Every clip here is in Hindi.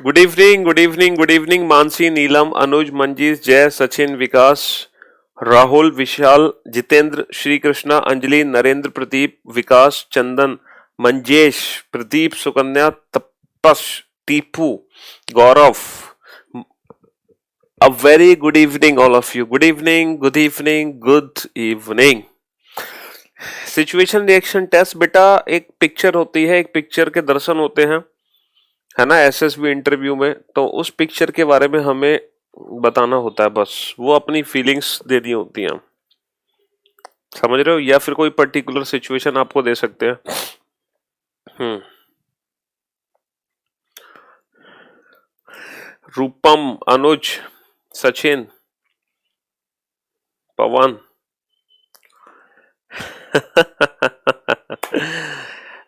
Good evening, good evening, good evening. Mansi, Neelam, Anuj, Manjeesh, Jay, Sachin, Vikas, Rahul, Vishal, Jitendra, Shri Krishna, Anjali, Narendra, Pradeep, Vikas, Chandan, Manjesh, Pradeep, Sukanya, Tapas, Tipu, Gaurav. A very good evening all of you. Good evening, good evening, good evening. Situation reaction test बेटा एक पिक्चर होती है, एक पिक्चर के दर्शन होते हैं, है ना, एसएसबी इंटरव्यू में। तो उस पिक्चर के बारे में हमें बताना होता है, बस वो अपनी फीलिंग्स देनी होती हैं, समझ रहे हो, या फिर कोई पर्टिकुलर सिचुएशन आपको दे सकते हैं। हम्म। रूपम, अनुज, सचिन, पवन।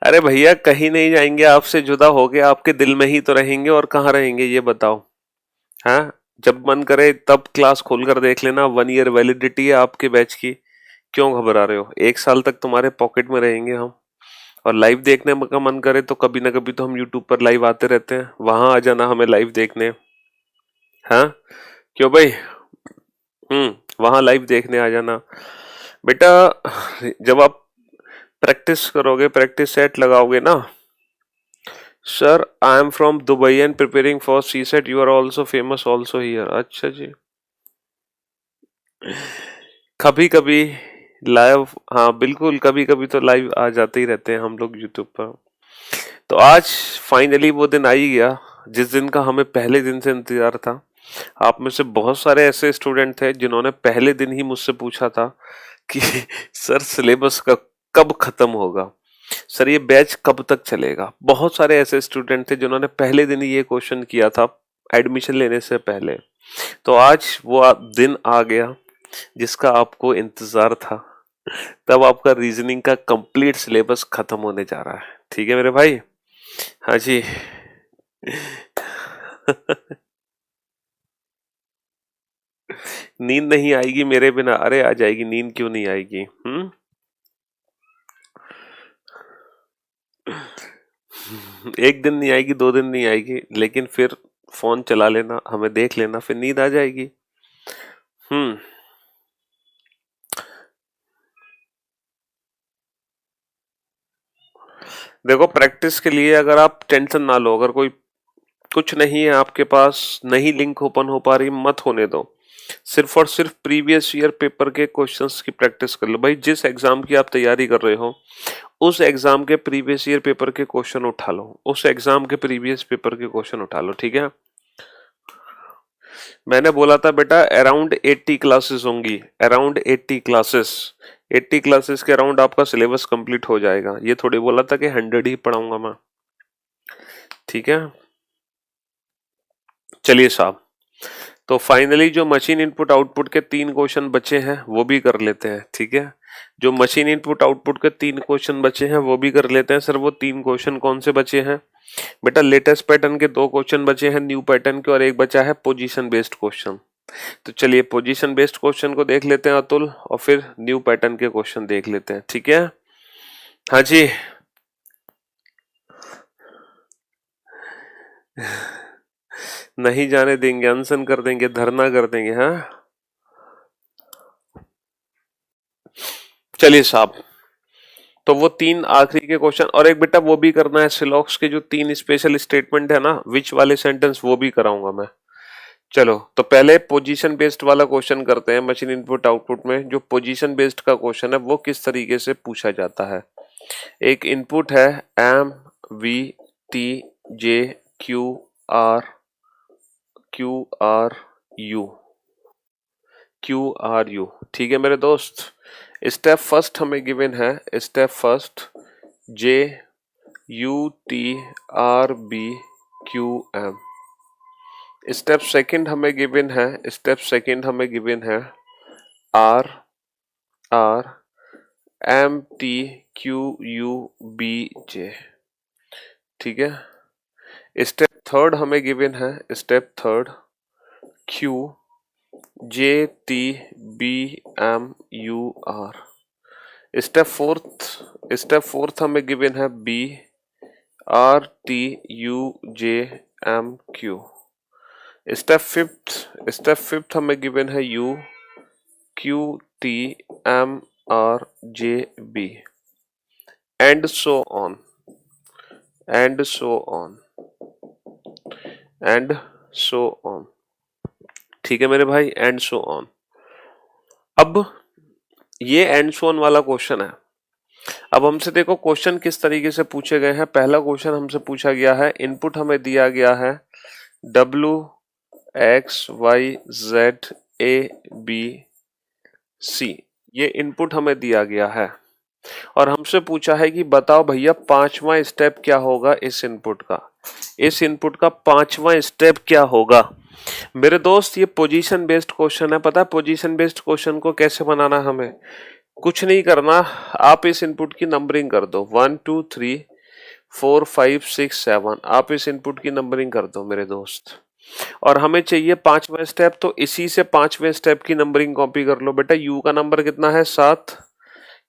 अरे भैया कहीं नहीं जाएंगे, आपसे जुदा हो गए, आपके दिल में ही तो रहेंगे, और कहाँ रहेंगे ये बताओ। हाँ, जब मन करे तब क्लास खोलकर देख लेना, 1 ईयर वैलिडिटी है आपके बैच की। क्यों घबरा रहे हो, 1 साल तक तुम्हारे पॉकेट में रहेंगे हम। और लाइव देखने का मन करे तो कभी ना कभी तो हम यूट्यूब पर लाइव आते रहते हैं, वहां आ जाना हमें लाइव देखने। हाँ, क्यों भाई। वहां लाइव देखने आ जाना बेटा। जब आप प्रैक्टिस करोगे, प्रैक्टिस सेट लगाओगे ना। Sir, I am from Dubai and preparing for C set, you are also famous also here. अच्छा जी। कभी कभी लाइव, हाँ बिल्कुल, कभी कभी तो लाइव आ जाते ही रहते हैं हम लोग यूट्यूब पर। तो आज फाइनली वो दिन आ ही गया जिस दिन का हमें पहले दिन से इंतजार था। आप में से बहुत सारे ऐसे स्टूडेंट थे जिन्होंने पहले दिन ही मुझसे पूछा था कि सर सिलेबस का कब खत्म होगा, सर ये बैच कब तक चलेगा। बहुत सारे ऐसे स्टूडेंट थे जिन्होंने पहले दिन ही ये क्वेश्चन किया था एडमिशन लेने से पहले। तो आज वो दिन आ गया जिसका आपको इंतजार था। तब आपका रीजनिंग का कंप्लीट सिलेबस खत्म होने जा रहा है, ठीक है मेरे भाई। हाँ जी। नींद नहीं आएगी मेरे बिना, अरे आ जाएगी, नींद क्यों नहीं आएगी। एक दिन नहीं आएगी, 2 दिन नहीं आएगी, लेकिन फिर फोन चला लेना, हमें देख लेना, फिर नींद आ जाएगी। हम्म। देखो, प्रैक्टिस के लिए अगर आप टेंशन ना लो, अगर कोई कुछ नहीं है आपके पास, नहीं लिंक ओपन हो पा रही, मत होने दो। सिर्फ और सिर्फ प्रीवियस ईयर पेपर के क्वेश्चंस की प्रैक्टिस कर लो भाई। जिस एग्जाम की आप तैयारी कर रहे हो उस एग्जाम के प्रीवियस ईयर पेपर के क्वेश्चन उठा लो, उस एग्जाम के प्रीवियस पेपर के क्वेश्चन उठा लो, ठीक है। मैंने बोला था बेटा अराउंड 80 क्लासेस होंगी, अराउंड 80 क्लासेस। 80 क्लासेस के अराउंड आपका सिलेबस कंप्लीट हो जाएगा, ये थोड़ी बोला था कि 100 ही पढ़ाऊंगा मैं, ठीक है। चलिए साहब, तो फाइनली जो मशीन इनपुट आउटपुट के 3 क्वेश्चन बचे हैं वो भी कर लेते हैं, ठीक है। जो मशीन इनपुट आउटपुट के 3 क्वेश्चन बचे हैं वो भी कर लेते हैं। सर वो 3 क्वेश्चन कौन से बचे हैं बेटा? लेटेस्ट पैटर्न के 2 क्वेश्चन बचे हैं न्यू पैटर्न के, और एक बचा है पोजीशन बेस्ड क्वेश्चन। तो चलिए पोजीशन बेस्ड क्वेश्चन को देख लेते हैं अतुल, और फिर न्यू पैटर्न के क्वेश्चन देख लेते हैं, ठीक है। हाँ जी। नहीं जाने देंगे, अनशन कर देंगे, धरना कर देंगे। हाँ, चलिए साहब, तो वो 3 आखिरी के क्वेश्चन, और एक बेटा वो भी करना है सिलॉक्स के जो 3 स्पेशल स्टेटमेंट है ना, विच वाले सेंटेंस, वो भी कराऊंगा मैं। चलो, तो पहले पोजीशन बेस्ड वाला क्वेश्चन करते हैं। मशीन इनपुट आउटपुट में जो पोजीशन बेस्ड का क्वेश्चन है वो किस तरीके से पूछा जाता है। एक इनपुट है MVT JQR QRU QRU, ठीक है मेरे दोस्त। स्टेप फर्स्ट हमें गिवन है, step first JUTRBQM। Step second हमें गिवन है, स्टेप सेकंड हमें गिवन है RRMTQUBJ, ठीक है। स्टेप थर्ड हमें गिवन है, step third QJTBMUR। Step fourth हमें गिवन है BRTUJRR। M Q. Step fifth हमें गिवन है U Q T M R J B and so on and so on and so on. ठीक है मेरे भाई, एंड सो ऑन। अब ये एंड सो ऑन वाला क्वेश्चन है। अब हमसे देखो क्वेश्चन किस तरीके से पूछे गए हैं। पहला क्वेश्चन हमसे पूछा गया है, इनपुट हमें दिया गया है W X Y Z A B C, ये इनपुट हमें दिया गया है और हमसे पूछा है कि बताओ भैया पांचवा स्टेप क्या होगा इस इनपुट का। इस इनपुट का पांचवा स्टेप क्या होगा। मेरे दोस्त ये पोजीशन बेस्ड क्वेश्चन है। पता है पोजीशन बेस्ड क्वेश्चन को कैसे बनाना, हमें कुछ नहीं करना, आप इस इनपुट की नंबरिंग कर दो 1 2 3 4 5 6 7, आप इस इनपुट की नंबरिंग कर दो मेरे दोस्त। और हमें चाहिए पांचवा स्टेप, तो इसी से पांचवें स्टेप की नंबरिंग कॉपी कर लो बेटा। यू का नंबर कितना है 7,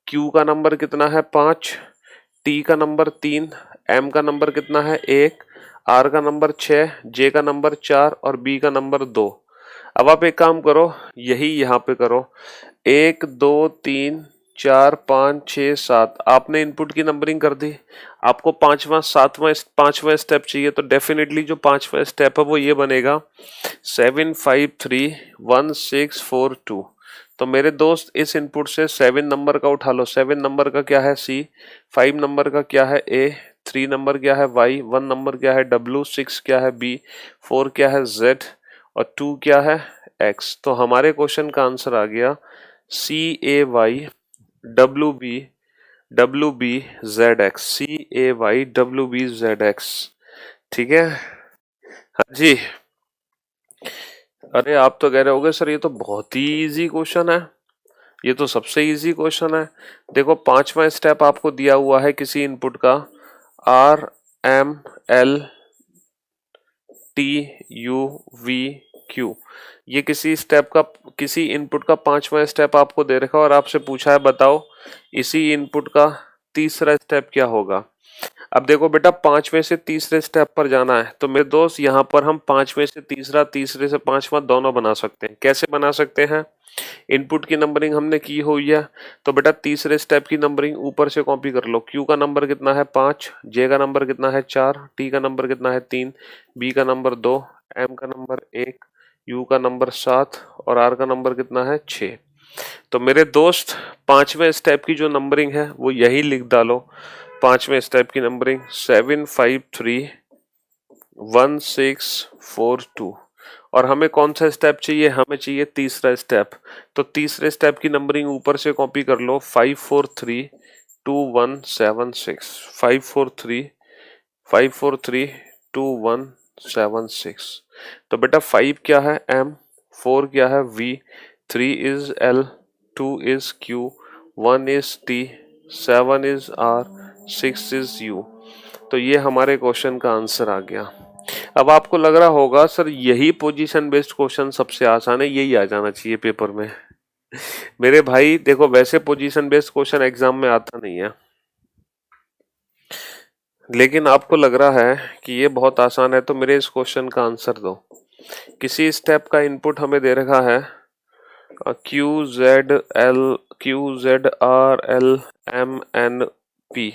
क्यू का नंबर कितना है 5, टी का नंबर 3, एम का नंबर कितना है 1, आर का नंबर 6, जे का नंबर 4 और बी का नंबर 2। अब आप एक काम करो, यही यहाँ पे करो, 1 2 3 4 5 6 7, आपने इनपुट की नंबरिंग कर दी। आपको पांचवा स्टेप चाहिए, तो डेफिनेटली जो पांचवा स्टेप है वो ये बनेगा 7 5 3 1 6 4 2। तो मेरे दोस्त इस इनपुट से 7 नंबर का उठा लो। 7 नंबर का क्या है C, 5 नंबर का क्या है A, 3 नंबर क्या है Y, 1 नंबर क्या है W, 6 क्या है B, 4 क्या है Z और 2 क्या है X। तो हमारे क्वेश्चन का आंसर आ गया CAY WB ZX, CAY WB ZX। ठीक है, हाँ जी। अरे आप तो कह रहे होगे सर ये तो बहुत ही इजी क्वेश्चन है, ये तो सबसे इजी क्वेश्चन है। देखो पांचवा स्टेप आपको दिया हुआ है किसी इनपुट का R M L T U V Q, ये किसी स्टेप का, किसी इनपुट का पांचवा स्टेप आपको दे रखा है और आपसे पूछा है बताओ इसी इनपुट का तीसरा स्टेप क्या होगा। अब देखो बेटा पांचवें से तीसरे स्टेप पर जाना है, तो मेरे दोस्त यहाँ पर हम पांचवें से तीसरा, तीसरे से पांचवा दोनों बना सकते हैं। कैसे बना सकते हैं, इनपुट की नंबरिंग हमने की हुई है, तो बेटा तीसरे स्टेप की नंबरिंग ऊपर से कॉपी कर लो। क्यू का नंबर कितना है 5, जे का नंबर कितना है 4, टी का नंबर कितना है 3, बी का नंबर 2, एम का नंबर 1, यू का नंबर 7 और आर का नंबर कितना है 6। तो मेरे दोस्त पांचवें स्टेप की जो नंबरिंग है वो यही लिख डालो। पांचवें स्टेप की नंबरिंग 7 5 3 1 6 4 2। और हमें कौन सा स्टेप चाहिए, हमें चाहिए तीसरा स्टेप। तो तीसरे स्टेप की नंबरिंग ऊपर से कॉपी कर लो 5 4 3 2 1 7 6, 5 4 3 2 1 7 6। तो बेटा 5 क्या है M, 4 क्या है V, 3 is L, 2 is Q, 1 is T, 7 is R, 6 is U। तो ये हमारे क्वेश्चन का आंसर आ गया। अब आपको लग रहा होगा सर यही पोजीशन बेस्ड क्वेश्चन सबसे आसान है, यही आ जाना चाहिए पेपर में। मेरे भाई देखो वैसे पोजीशन बेस्ड क्वेश्चन एग्जाम में आता नहीं है, लेकिन आपको लग रहा है कि ये बहुत आसान है, तो मेरे इस क्वेश्चन का आंसर दो। किसी स्टेप का इनपुट हमें दे रखा है QZRLM P,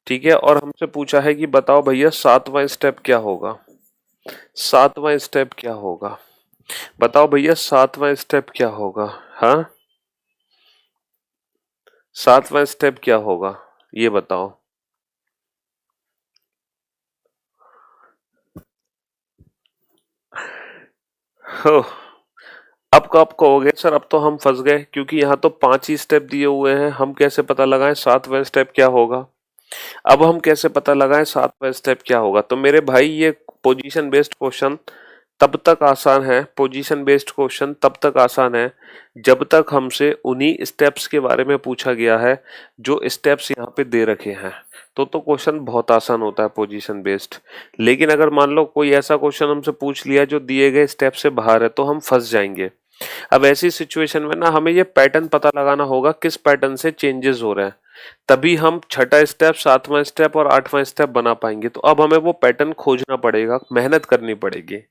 ठीक है, और हमसे पूछा है कि बताओ भैया सातवां स्टेप क्या होगा। सातवां स्टेप क्या होगा, बताओ भैया सातवां स्टेप क्या होगा। हाँ सातवां स्टेप क्या होगा ये बताओ। हो, अब कब कहोगे सर अब तो हम फंस गए, क्योंकि यहाँ तो 5 ही स्टेप दिए हुए हैं, हम कैसे पता लगाएं सातवां स्टेप क्या होगा। अब हम कैसे पता लगाएं सातवां स्टेप क्या होगा। तो मेरे भाई ये पोजीशन बेस्ड क्वेश्चन तब तक आसान है, पोजीशन बेस्ड क्वेश्चन तब तक आसान है जब तक हमसे उन्हीं स्टेप्स के बारे में पूछा गया है जो स्टेप्स यहाँ पे दे रखे हैं, तो क्वेश्चन बहुत आसान होता है पोजीशन बेस्ड। लेकिन अगर मान लो कोई ऐसा क्वेश्चन हमसे पूछ लिया जो दिए गए स्टेप से बाहर है, तो हम फंस जाएंगे। अब ऐसी सिचुएशन में ना हमें ये पैटर्न पता लगाना होगा किस पैटर्न से चेंजेस हो रहे हैं। तभी हम छठा स्टेप, सातवां स्टेप और आठवां स्टेप बना पाएंगे। तो अब हमें वो पैटर्न खोजना पड़ेगा, मेहनत करनी पड़ेगी।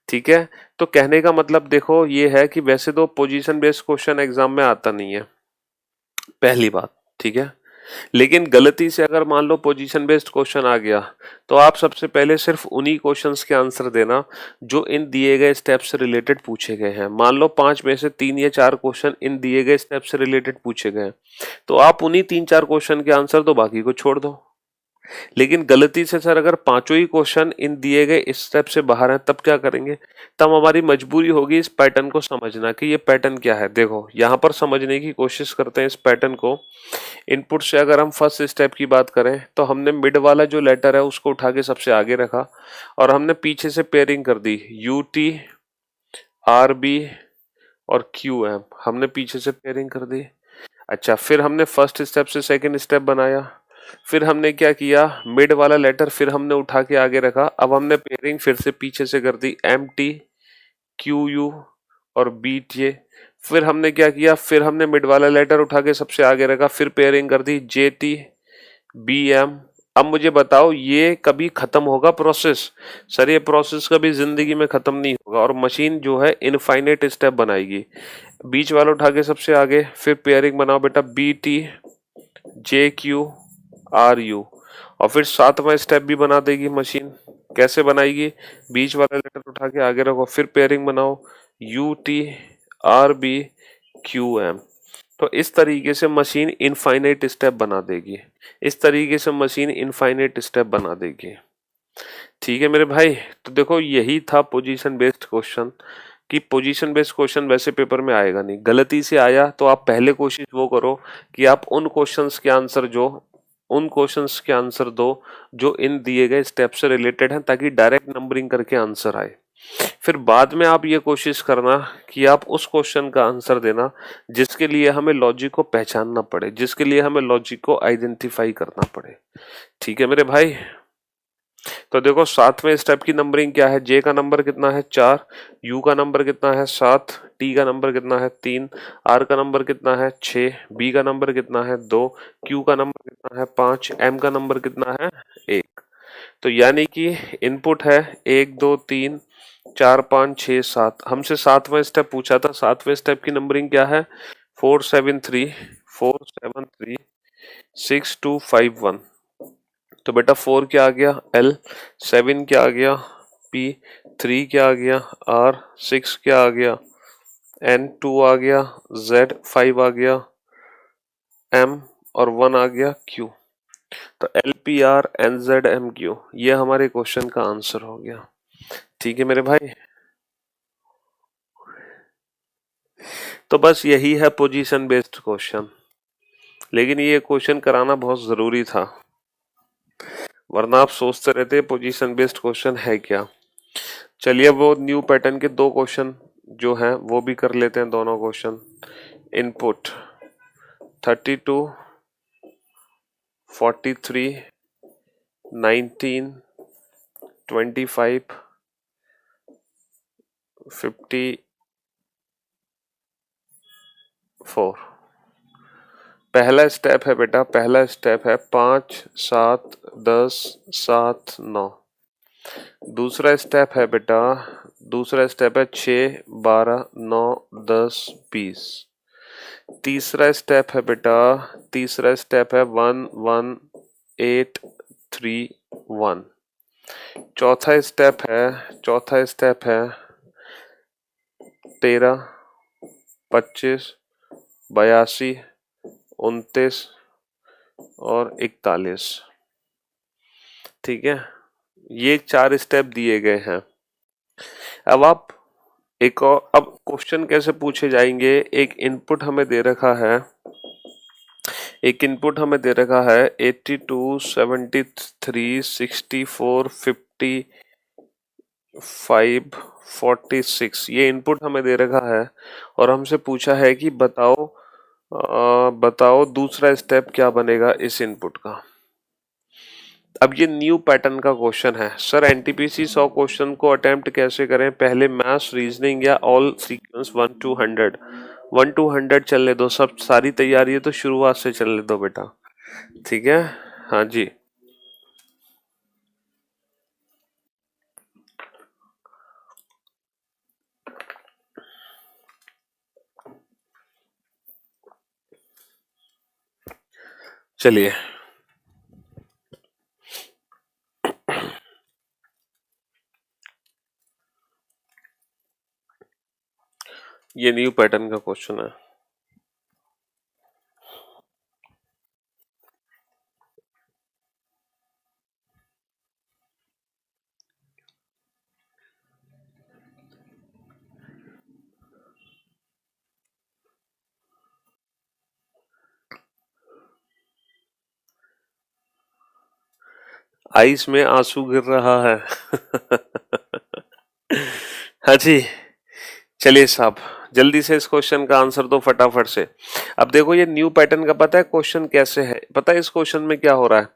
ठीक है। तो कहने का मतलब देखो ये है कि वैसे तो पोजीशन बेस्ड क्वेश्चन एग्जाम में आता नहीं है, पहली बात। ठीक है। लेकिन गलती से अगर मान लो पोजीशन बेस्ड क्वेश्चन आ गया, तो आप सबसे पहले सिर्फ उन्हीं क्वेश्चंस के आंसर देना जो इन दिए गए स्टेप से रिलेटेड पूछे गए हैं। मान लो 5 में से 3 या 4 क्वेश्चन इन दिए गए स्टेप से रिलेटेड पूछे गए हैं, तो आप उन्हीं 3-4 क्वेश्चन के आंसर दो, बाकी को छोड़ दो। लेकिन गलती से सर अगर पांचों ही क्वेश्चन इन दिए गए इस स्टेप से बाहर हैं, तब क्या करेंगे? तब हमारी मजबूरी होगी इस पैटर्न को समझना कि ये पैटर्न क्या है। देखो यहाँ पर समझने की कोशिश करते हैं इस पैटर्न को। इनपुट से अगर हम फर्स्ट स्टेप की बात करें, तो हमने मिड वाला जो लेटर है उसको उठा के सबसे आगे रखा और हमने पीछे से पेयरिंग कर दी, यू टी, आर बी और क्यू एम, हमने पीछे से पेयरिंग कर दी। अच्छा, फिर हमने फर्स्ट स्टेप से सेकंड स्टेप बनाया। फिर हमने क्या किया, मिड वाला लेटर फिर हमने उठा के आगे रखा। अब हमने पेयरिंग फिर से पीछे से कर दी, एम टी, क्यू यू और बी टी। फिर हमने क्या किया, फिर हमने मिड वाला लेटर उठा के सबसे आगे रखा, फिर पेयरिंग कर दी, जे टी, बी एम। अब मुझे बताओ ये कभी खत्म होगा प्रोसेस? सर ये प्रोसेस कभी जिंदगी में खत्म नहीं होगा, और मशीन जो है इनफाइनाइट स्टेप बनाएगी। बीच वाला उठा के सबसे आगे, फिर पेयरिंग बनाओ बेटा, B T, J Q, R U, और फिर सातवां स्टेप भी बना देगी मशीन। कैसे बनाएगी? बीच वाला लेटर उठा के आगे रखो, फिर पेयरिंग बनाओ, U T, R B, Q M. तो इस तरीके से मशीन इनफाइनाइट स्टेप बना देगी। इस तरीके से मशीन इनफाइनाइट स्टेप बना देगी। ठीक है मेरे भाई। तो देखो यही था पोजीशन बेस्ड क्वेश्चन, कि पोजीशन बेस्ड क्वेश्चन वैसे पेपर में आएगा नहीं। गलती से आया तो आप पहले कोशिश वो करो कि आप उन क्वेश्चंस के आंसर दो जो इन दिए गए स्टेप से रिलेटेड हैं, ताकि डायरेक्ट नंबरिंग करके आंसर आए। फिर बाद में आप ये कोशिश करना कि आप उस क्वेश्चन का आंसर देना जिसके लिए हमें लॉजिक को पहचानना पड़े, जिसके लिए हमें लॉजिक को आइडेंटिफाई करना पड़े। ठीक है मेरे भाई। तो देखो सातवें स्टेप की नंबरिंग क्या है, जे का नंबर कितना है 4, यू का नंबर कितना है 7, टी का नंबर कितना है 3, आर का नंबर कितना है 6, बी का नंबर कितना है 2, क्यू का नंबर कितना है 5, एम का नंबर कितना है 1। तो यानी कि इनपुट है 1 2 3 4 5 6 7। हमसे सातवां स्टेप पूछा था, सातवें स्टेप की नंबरिंग क्या है, 473 473 6251। तो बेटा 4 क्या आ गया, एल, 7 क्या आ गया, पी, 3 क्या आ गया, आर, 6 क्या आ गया, एन, 2 आ गया, जेड, 5 आ गया, एम और 1 आ गया, क्यू। तो L P R N Z M Q, ये हमारे क्वेश्चन का आंसर हो गया। ठीक है मेरे भाई। तो बस यही है पोजीशन बेस्ड क्वेश्चन, लेकिन ये क्वेश्चन कराना बहुत जरूरी था, वरना आप सोचते रहते पोजीशन बेस्ड क्वेश्चन है क्या। चलिए वो न्यू पैटर्न के 2 क्वेश्चन जो हैं वो भी कर लेते हैं, दोनों क्वेश्चन। इनपुट 32 43 19 25 54। पहला स्टेप है बेटा, पहला स्टेप है 5 7 10 7 9। दूसरा स्टेप है बेटा, दूसरा स्टेप है 6 12 9 10 20। तीसरा स्टेप है बेटा, तीसरा स्टेप है 1 1 8 3 1। चौथा स्टेप है, चौथा स्टेप है 13 25 82 29 और 41। ठीक है, ये 4 स्टेप दिए गए हैं। अब आप एक और, अब क्वेश्चन कैसे पूछे जाएंगे, एक इनपुट हमें दे रखा है, एक इनपुट हमें दे रखा है 82 73 64 55 46, ये इनपुट हमें दे रखा है और हमसे पूछा है कि बताओ दूसरा स्टेप क्या बनेगा इस इनपुट का। अब ये न्यू पैटर्न का क्वेश्चन है। सर एनटीपीसी 100 क्वेश्चन को अटेम्प्ट कैसे करें, पहले मैथ्स, रीजनिंग या ऑल सीक्वेंस 1 to 100? 1 to 100 चलने दो, सब सारी तैयारी है तो शुरुआत से चलने दो बेटा। ठीक है। हाँ जी। चलिए, ये न्यू पैटर्न का क्वेश्चन है। आइस में आंसू गिर रहा है। हाँ जी। चलिए साहब, जल्दी से इस क्वेश्चन का आंसर दो फटाफट से। अब देखो, ये न्यू पैटर्न का पता है क्वेश्चन कैसे है? पता है इस क्वेश्चन में क्या हो रहा है?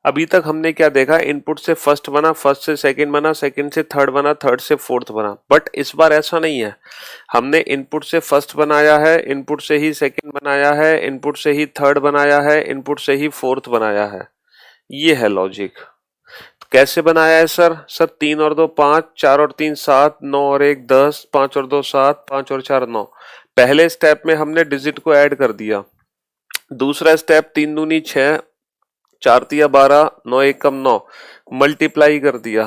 अभी तक हमने क्या देखा, इनपुट से फर्स्ट बना, फर्स्ट से सेकंड बना, सेकंड से थर्ड बना, थर्ड से फोर्थ बना। बट इस बार ऐसा नहीं है। हमने इनपुट से फर्स्ट बनाया है, इनपुट से ही सेकंड बनाया है, इनपुट से ही थर्ड बनाया है, इनपुट से ही फोर्थ बनाया है। ये है लॉजिक। कैसे बनाया है सर? सर 3 और 2 5, 4 और 3 7, 9 और 1 10, 5 और 2 7, 5 और 4 9। पहले स्टेप में हमने डिजिट को ऐड कर दिया। दूसरा स्टेप 3 दूनी 6, 4 तिया 12, 9 एकम 9, मल्टीप्लाई कर दिया।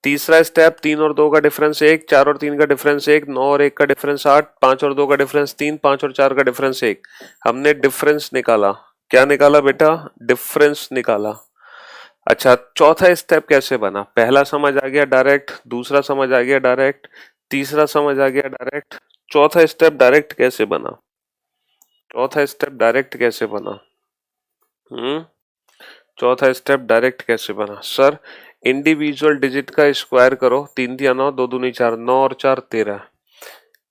तीसरा स्टेप 3 और 2 का डिफरेंस 1, 4 और 3 का डिफरेंस 1, 9 और 1 का डिफरेंस 8, 5 और 2 का डिफरेंस 3, 5 और 4 का डिफरेंस 1। हमने डिफरेंस निकाला। क्या निकाला बेटा? डिफरेंस निकाला। अच्छा, चौथा स्टेप कैसे बना? पहला समझ आ गया डायरेक्ट, दूसरा समझ आ गया डायरेक्ट, तीसरा समझ आ गया डायरेक्ट। चौथा स्टेप डायरेक्ट कैसे बना? चौथा स्टेप डायरेक्ट कैसे बना? हम्म चौथा स्टेप डायरेक्ट कैसे बना सर? इंडिविजुअल डिजिट का स्क्वायर करो। 3 तिया 9, 2 दूनी 4, 9 और 4 13,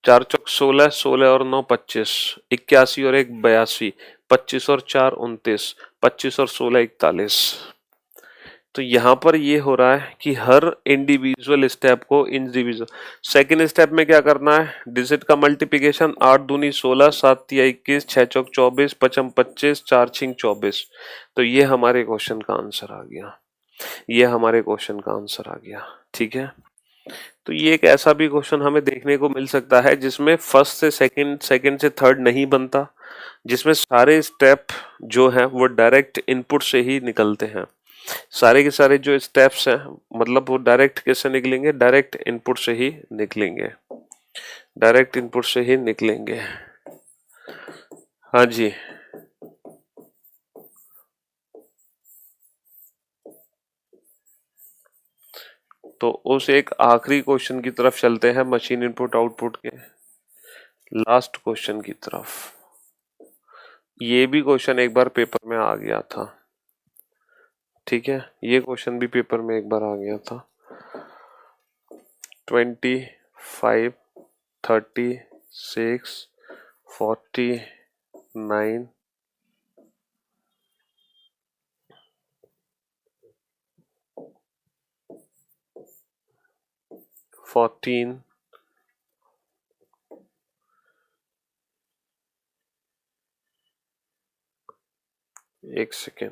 4 चौक 16, 16 और 9 25, 81 और 1 82, 25 और 4 29, 25 और 16 41। तो यहाँ पर ये हो रहा है कि हर इंडिविजुअल स्टेप को इंडिविजुअल। सेकेंड स्टेप में क्या करना है? डिजिट का मल्टीप्लिकेशन। 8 दूनी 16, 7 तिया 21, 6 चौक 24, 5 25, 4 छिंग 24। तो ये हमारे क्वेश्चन का आंसर आ गया। ये हमारे क्वेश्चन का आंसर आ गया। ठीक है। तो ये एक ऐसा भी क्वेश्चन हमें देखने को मिल सकता है जिसमें फर्स्ट से सेकंड, सेकंड से थर्ड नहीं बनता, जिसमें सारे स्टेप जो हैं वो डायरेक्ट इनपुट से ही निकलते हैं। सारे के सारे जो स्टेप्स हैं, मतलब वो डायरेक्ट कैसे निकलेंगे? डायरेक्ट इनपुट से ही निकलेंगे। डायरेक्ट इनपुट से ही निकलेंगे। हाँ जी। तो उस एक आखिरी क्वेश्चन की तरफ चलते हैं, मशीन इनपुट आउटपुट के लास्ट क्वेश्चन की तरफ। ये भी क्वेश्चन एक बार पेपर में आ गया था। ठीक है, ये क्वेश्चन भी पेपर में एक बार आ गया था। 25, 36, 49, 14, एक सेकेंड,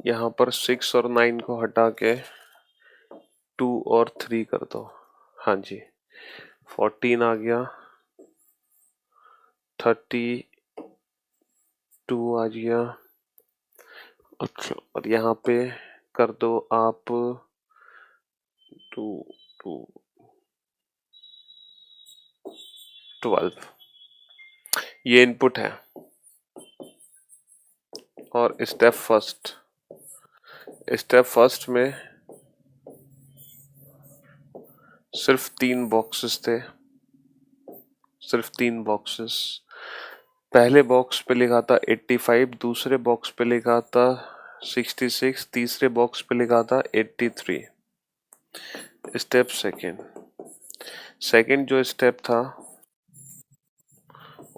यहाँ पर 6 और 9 को हटा के 2 और 3 कर दो। हाँ जी, 14 आ गया, 32 आ गया। अच्छा, और यहाँ पे कर दो आप 2, 2, 12। ये इनपुट है। और स्टेप फर्स्ट में सिर्फ 3 बॉक्सेस थे, सिर्फ 3 बॉक्सेस। पहले बॉक्स पे लिखा था 85, दूसरे बॉक्स पे लिखा था 66, तीसरे बॉक्स पे लिखा था 83। स्टेप सेकंड जो स्टेप था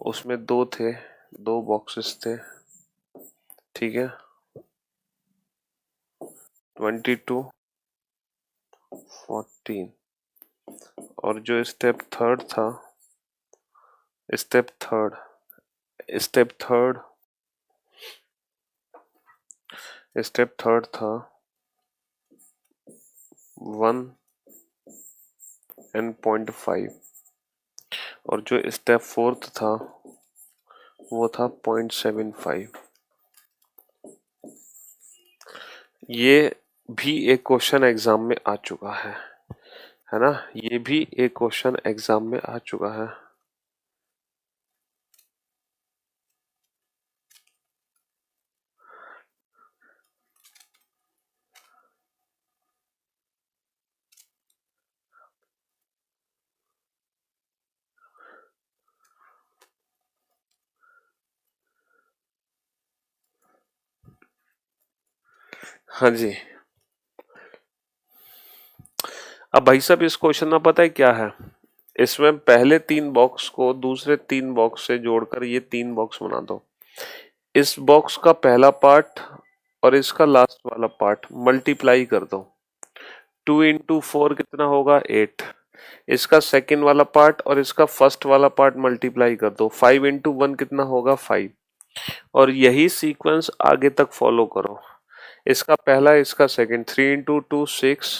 उसमें 2 थे, 2 बॉक्सेस थे। ठीक है, 22, 14। और जो स्टेप थर्ड था step third step third step third था 1 एंड 0.5 और जो स्टेप फोर्थ था वो था 0.75। ये भी एक क्वेश्चन एग्जाम में आ चुका है ना, ये भी एक क्वेश्चन एग्जाम में आ चुका है। हाँ जी, अब भाई साहब इस क्वेश्चन में पता है क्या है, इसमें पहले 3 बॉक्स को दूसरे 3 बॉक्स से जोड़कर ये 3 बॉक्स बना दो। इस बॉक्स का पहला पार्ट और इसका लास्ट वाला पार्ट मल्टीप्लाई कर दो। 2 इंटू 4 कितना होगा 8। इसका सेकंड वाला पार्ट और इसका फर्स्ट वाला पार्ट मल्टीप्लाई कर दो। 5 इंटू 1 कितना होगा 5। और यही सीक्वेंस आगे तक फॉलो करो। इसका पहला इसका सेकंड 3 इंटू 2 6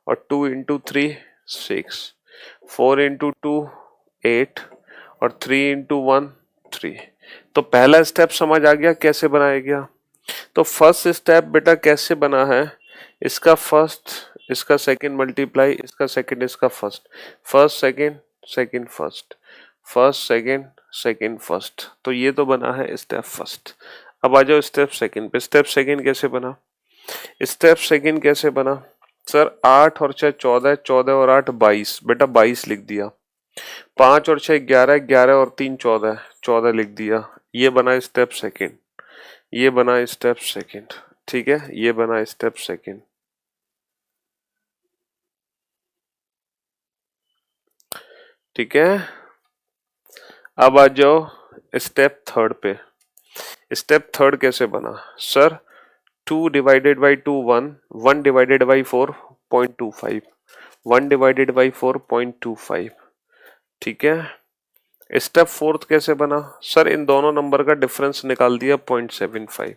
और 2 इंटू 3 6, 4 इंटू 2 8 और 3 इंटू 1 3। तो पहला स्टेप समझ आ गया कैसे बनाया गया। तो फर्स्ट स्टेप बेटा कैसे बना है, इसका फर्स्ट इसका सेकंड मल्टीप्लाई इसका सेकंड इसका first, first second second first, first second second first. तो ये तो बना है स्टेप फर्स्ट। अब आ जाओ स्टेप सेकंड पे। स्टेप सेकंड कैसे बना, स्टेप सेकंड कैसे बना सर, 8 और 6 14, 14 और 8 22, बेटा 22 लिख दिया। 5 और 6 11, 11 और 3 14, 14 लिख दिया। ये बना स्टेप सेकंड, ये बना स्टेप सेकंड, ठीक है, ये बना स्टेप सेकंड। ठीक है, अब आ जाओ स्टेप थर्ड पे। स्टेप थर्ड कैसे बना sir, 2 divided by 2 1, 1 divided by 4 0.25, 1 divided by 4.25। ठीक है, स्टेप फोर्थ कैसे बना सर, इन दोनों नंबर का डिफरेंस निकाल दिया 0.75,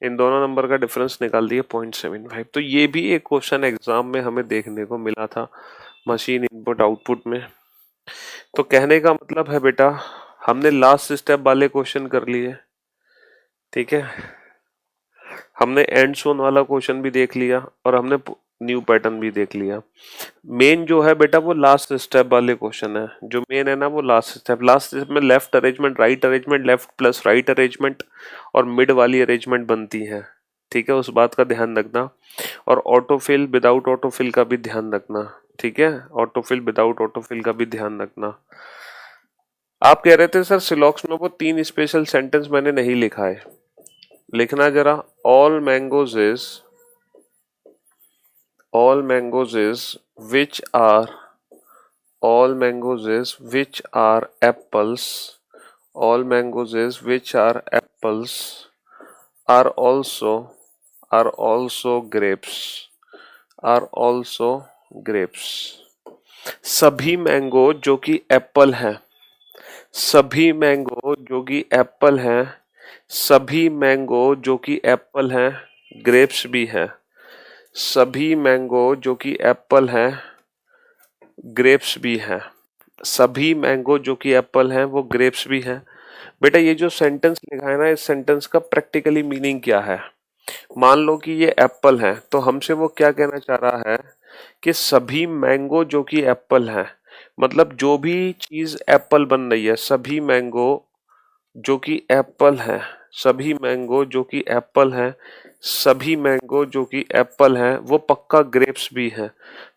इन दोनों नंबर का डिफरेंस निकाल दिया 0.75। तो ये भी एक क्वेश्चन एग्जाम में हमें देखने को मिला था मशीन इनपुट आउटपुट में। तो कहने का मतलब है बेटा हमने लास्ट स्टेप वाले क्वेश्चन कर लिए, ठीक है, हमने एंड सोन वाला क्वेश्चन भी देख लिया और हमने न्यू पैटर्न भी देख लिया। मेन जो है बेटा वो लास्ट स्टेप वाले क्वेश्चन है, जो मेन है ना वो लास्ट स्टेप। लास्ट स्टेप में left arrangement right arrangement, left plus right arrangement और मिड वाली अरेंजमेंट बनती है, ठीक है, उस बात का ध्यान रखना। और ऑटोफिल विदाउट ऑटोफिल का भी ध्यान रखना, ठीक है, ऑटोफिल विदाउट ऑटोफिल का भी ध्यान रखना। आप कह रहे थे सर सिलॉक्स में वो 3 स्पेशल सेंटेंस मैंने नहीं लिखा है, लिखना जरा। All mangoes is which are all mangoes is which are apples, all mangoes is which are apples are also grapes, are also grapes। सभी मैंगो जो कि एप्पल हैं, सभी मैंगो जो कि एप्पल हैं, सभी मैंगो जो कि एप्पल हैं ग्रेप्स भी हैं, सभी मैंगो जो कि एप्पल हैं ग्रेप्स भी हैं, सभी मैंगो जो कि एप्पल हैं वो ग्रेप्स भी हैं। बेटा ये जो सेंटेंस लिखा है ना, इस सेंटेंस का प्रैक्टिकली मीनिंग क्या है। मान लो कि ये एप्पल है, तो हमसे वो क्या कहना चाह रहा है कि सभी मैंगो जो कि एप्पल हैं, मतलब जो भी चीज एप्पल बन रही है, सभी मैंगो जो कि एप्पल है, सभी मैंगो जो कि एप्पल है, सभी मैंगो जो कि एप्पल है वो पक्का ग्रेप्स भी है।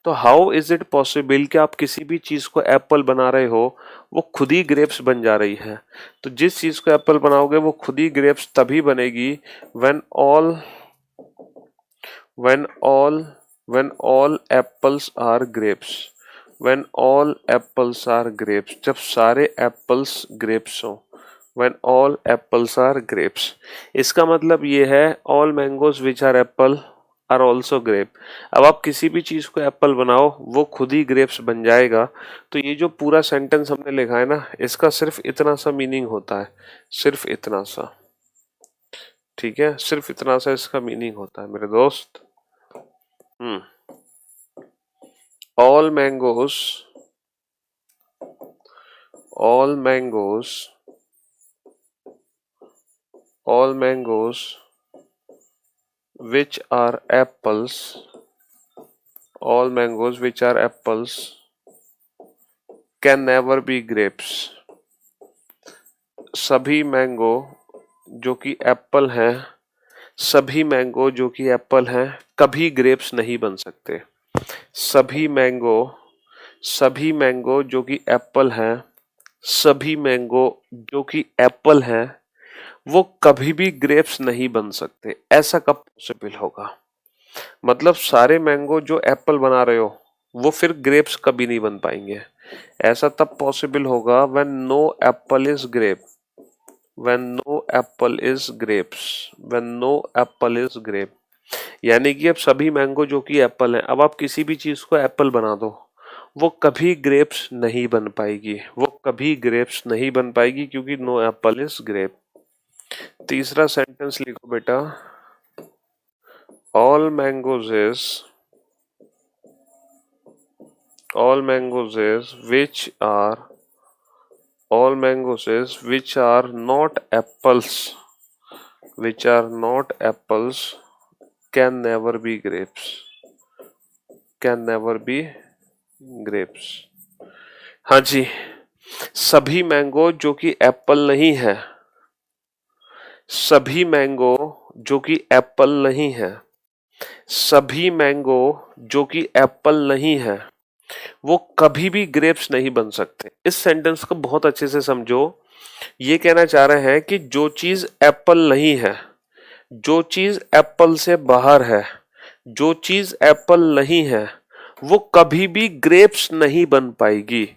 तो हाउ इज इट पॉसिबल कि आप किसी भी चीज को एप्पल बना रहे हो वो खुद ही ग्रेप्स बन जा रही है। तो जिस चीज को एप्पल बनाओगे वो खुद ही ग्रेप्स तभी बनेगी when all when all when all apples are grapes, when all apples are grapes, जब सारे एप्पल्स ग्रेप्स हो, when all apples are grapes। इसका मतलब ये है all mangoes which are apple are also grape. अब आप किसी भी चीज को एप्पल बनाओ वो खुद ही ग्रेप्स बन जाएगा। तो ये जो पूरा सेंटेंस हमने लिखा है ना, इसका सिर्फ इतना सा मीनिंग होता है, सिर्फ इतना सा। ठीक है, सिर्फ इतना सा इसका मीनिंग होता है मेरे दोस्त। All mangoes, all mangoes, all mangoes which are apples, all mangoes which are apples can never be grapes। सभी मैंगो जो कि एप्पल हैं, सभी मैंगो जो कि एप्पल हैं कभी ग्रेप्स नहीं बन सकते। सभी मैंगो जो कि एप्पल हैं, सभी मैंगो जो कि एप्पल हैं वो कभी भी ग्रेप्स नहीं बन सकते। ऐसा कब पॉसिबल होगा? मतलब सारे मैंगो जो एप्पल बना रहे हो वो फिर ग्रेप्स कभी नहीं बन पाएंगे। ऐसा तब पॉसिबल होगा when no apple is grape, when no apple is grapes, when no apple is grape। यानी कि अब सभी मैंगो जो कि एप्पल हैं, अब आप किसी भी चीज को एप्पल बना दो वो कभी ग्रेप्स नहीं बन पाएगी, वो कभी ग्रेप्स नहीं बन पाएगी क्योंकि नो एप्पल इज ग्रेप। तीसरा सेंटेंस लिखो बेटा, all mangoes is which are not apples, can never be grapes। हाँ जी, सभी मैंगो जो कि एप्पल नहीं है, सभी मैंगो जो कि एप्पल नहीं है, सभी मैंगो जो कि एप्पल नहीं है वो कभी भी ग्रेप्स नहीं बन सकते। इस सेंटेंस को बहुत अच्छे से समझो। ये कहना चाह रहे हैं कि जो चीज एप्पल नहीं है, जो चीज एप्पल से बाहर है, जो चीज एप्पल नहीं है वो कभी भी ग्रेप्स नहीं बन पाएगी।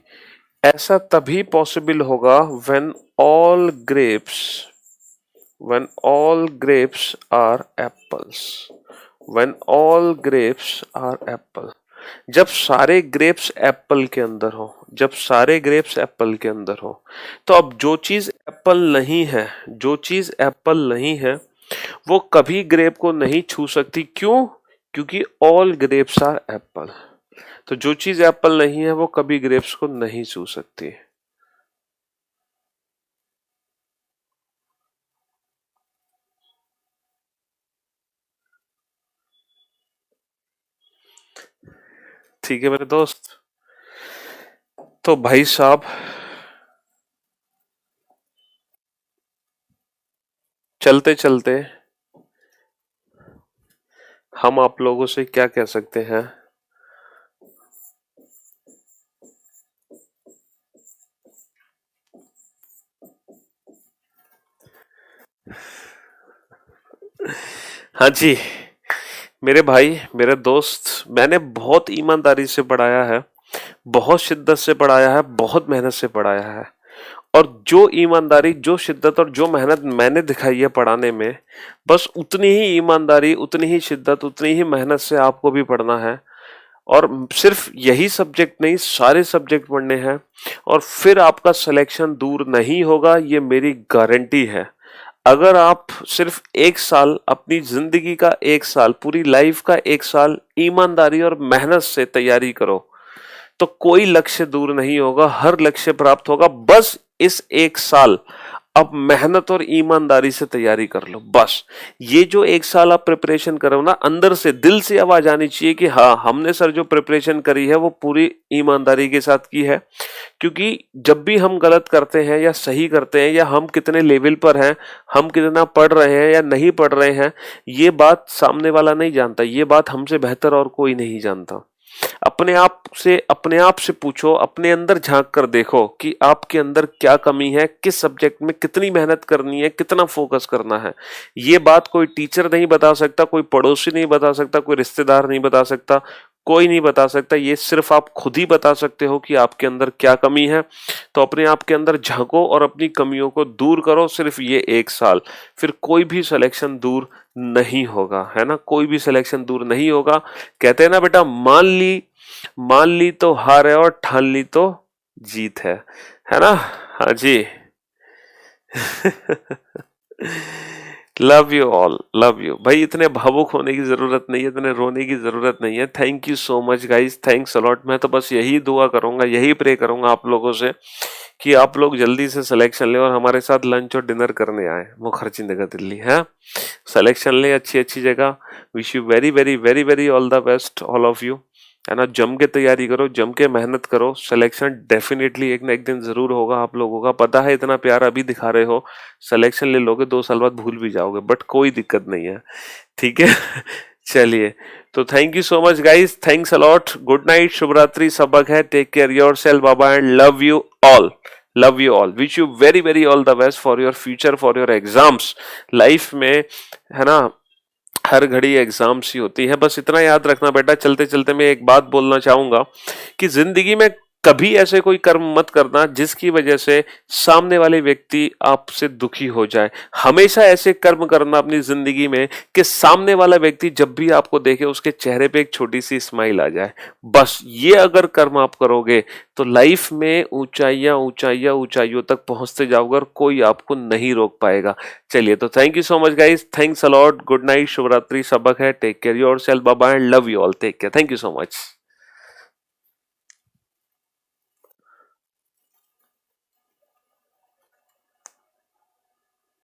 ऐसा तभी पॉसिबल होगा when all grapes are apples, when all grapes are apple। जब सारे ग्रेप्स एप्पल के अंदर हो, जब सारे ग्रेप्स एप्पल के अंदर हो। तो अब जो चीज एप्पल नहीं है, जो चीज एप्पल नहीं है वो कभी ग्रेप को नहीं छू सकती। क्यों? क्योंकि ऑल ग्रेप्स आर एप्पल। तो जो चीज एप्पल नहीं है वो कभी ग्रेप्स को नहीं छू सकती। ठीक है मेरे दोस्त। तो भाई साहब, चलते चलते हम आप लोगों से क्या कह सकते हैं? हाँ जी मेरे भाई, मेरे दोस्त, मैंने बहुत ईमानदारी से पढ़ाया है, बहुत शिद्दत से पढ़ाया है, बहुत मेहनत से पढ़ाया है। और जो ईमानदारी, जो शिद्दत और जो मेहनत मैंने दिखाई है पढ़ाने में, बस उतनी ही ईमानदारी, उतनी ही शिद्दत, उतनी ही मेहनत से आपको भी पढ़ना है। और सिर्फ यही सब्जेक्ट नहीं, सारे सब्जेक्ट पढ़ने हैं और फिर आपका सिलेक्शन दूर नहीं होगा, ये मेरी गारंटी है। अगर आप सिर्फ एक साल, अपनी जिंदगी का एक साल, पूरी लाइफ का एक साल ईमानदारी और मेहनत से तैयारी करो तो कोई लक्ष्य दूर नहीं होगा, हर लक्ष्य प्राप्त होगा। बस इस एक साल अब मेहनत और ईमानदारी से तैयारी कर लो। बस ये जो एक साल आप प्रिपरेशन करो ना, अंदर से, दिल से आवाज आनी चाहिए कि हाँ, हमने सर जो प्रिपरेशन करी है वो पूरी ईमानदारी के साथ की है। क्योंकि जब भी हम गलत करते हैं या सही करते हैं, या हम कितने लेवल पर हैं, हम कितना पढ़ रहे हैं या नहीं पढ़ रहे हैं, ये बात सामने वाला नहीं जानता, ये बात हमसे बेहतर और कोई नहीं जानता। अपने आप से पूछो, अपने अंदर झांक कर देखो कि आपके अंदर क्या कमी है, किस सब्जेक्ट में कितनी मेहनत करनी है, कितना फोकस करना है। ये बात कोई टीचर नहीं बता सकता, कोई पड़ोसी नहीं बता सकता, कोई रिश्तेदार नहीं बता सकता, कोई नहीं बता सकता। ये सिर्फ आप खुद ही बता सकते हो कि आपके अंदर क्या कमी है। तो अपने आप के अंदर झांको और अपनी कमियों को दूर करो, सिर्फ ये 1 साल। फिर कोई भी सिलेक्शन दूर नहीं होगा, है ना, कोई भी सिलेक्शन दूर नहीं होगा। कहते हैं ना बेटा, मान ली तो हार है और ठान ली तो जीत है ना। हाँ जी। Love you all, love you भाई। इतने भावुक होने की जरूरत नहीं है, इतने रोने की जरूरत नहीं है। Thank you so much guys, thanks allot. मैं तो बस यही दुआ करूंगा, यही प्रे करूंगा आप लोगों से कि आप लोग जल्दी से सिलेक्शन ले और हमारे साथ लंच और डिनर करने आए मुखर्जी नगर दिल्ली। है, सिलेक्शन ले अच्छी अच्छी जगह। Wish you very very very very all the best all of you, है ना। जम के तैयारी करो, जम के मेहनत करो। सिलेक्शन डेफिनेटली एक ना एक दिन जरूर होगा आप लोगों का। पता है इतना प्यार अभी दिखा रहे हो, सिलेक्शन ले लोगे 2 साल बाद भूल भी जाओगे, बट कोई दिक्कत नहीं है, ठीक है। चलिए, तो thank you so much guys, thanks a lot, good night, शुभ रात्रि, सबक है, टेक केयर योरसेल्फ, बाबा and love you all, love you all. Wish you very very all the best for your future, for your exams. Life में, है ना, हर घड़ी एग्जाम्स ही होती है। बस इतना याद रखना बेटा। चलते चलते मैं एक बात बोलना चाहूंगा कि जिंदगी में कभी ऐसे कोई कर्म मत करना जिसकी वजह से सामने वाले व्यक्ति आपसे दुखी हो जाए। हमेशा ऐसे कर्म करना अपनी जिंदगी में कि सामने वाला व्यक्ति जब भी आपको देखे उसके चेहरे पे एक छोटी सी स्माइल आ जाए। बस ये अगर कर्म आप करोगे तो लाइफ में ऊंचाइयां ऊंचाइयां ऊंचाइयों तक पहुंचते जाओगे और कोई आपको नहीं रोक पाएगा। चलिए, तो thank you so much guys, thanks a lot, good night, शुभ रात्रि, सबक है, take care yourself, bye bye, love you all, take care, thank you so much.